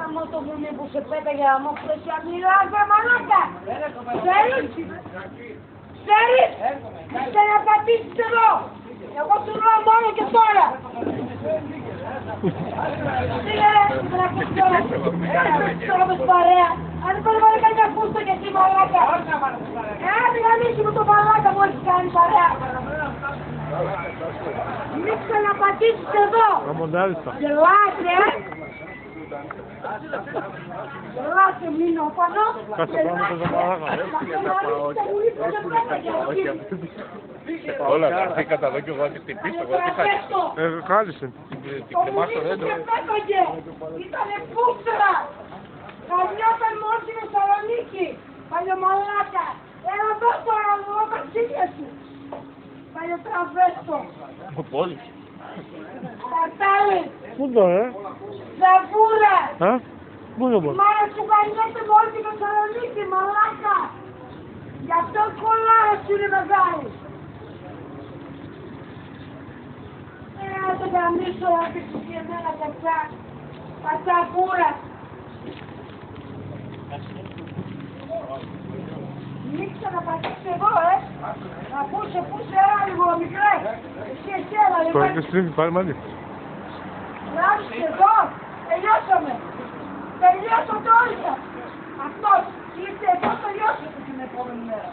Άμα το βουνί που σε πέταγε αμόχθεσια μιλάς ρε μαλάκα! Ξέρεις! Ξέρεις! Είσαι να πατήσεις εδώ! Εγώ σου λέω μόνο και τώρα! Φίλε ρε, να ακούσεις τώρα! Τώρα μες παρέα! Αν δεν πάρει καμιά φούστα και εσύ μαλάκα! Άντε γαμίσου με το μαλάκα που έχεις κάνει παρέα! Μην ξαναπατήσεις εδώ! Γελάτε! Γελάτε μείνω πάνω! Κάτσε πάνω το μαλάκα! Όλα τα αρθήκατα εδώ και εγώ και την πίσω, εγώ τι χάλισε. Χάλισε. Την κρεμάσω δέντρο. Ήτανε πούστρα! Καμιόταν μόνο στη Θεσσαλονίκη! Παλιωμαλάκα! Έλα εδώ τώρα εδώ τα ξύλια σου! Παλιοτραβέστο! Ο πόλης. Παρτάλη! Πού το Ζαβούρα! Πού είναι ο πόλης? Μάρα σου καμιόταν μόνο στη Θεσσαλονίκη, μαλάκα! Γι' αυτό κολλάρα σου είναι μεγάλη! Να το καμίσω να πεις και εμένα κατσά! Πατσαπούρα! Μην ξαναπατήσεις εδώ, να πούσε έλα λίγο μικρέ. Εσύ έλα λίγο. Τώρα και στρίφει πάλι μαζί. Γράψεις εδώ, τελειώσαμε. Τελειώσαμε όλοι σας. Αυτός ήρθε εδώ, τελειώσαμε την επόμενη μέρα.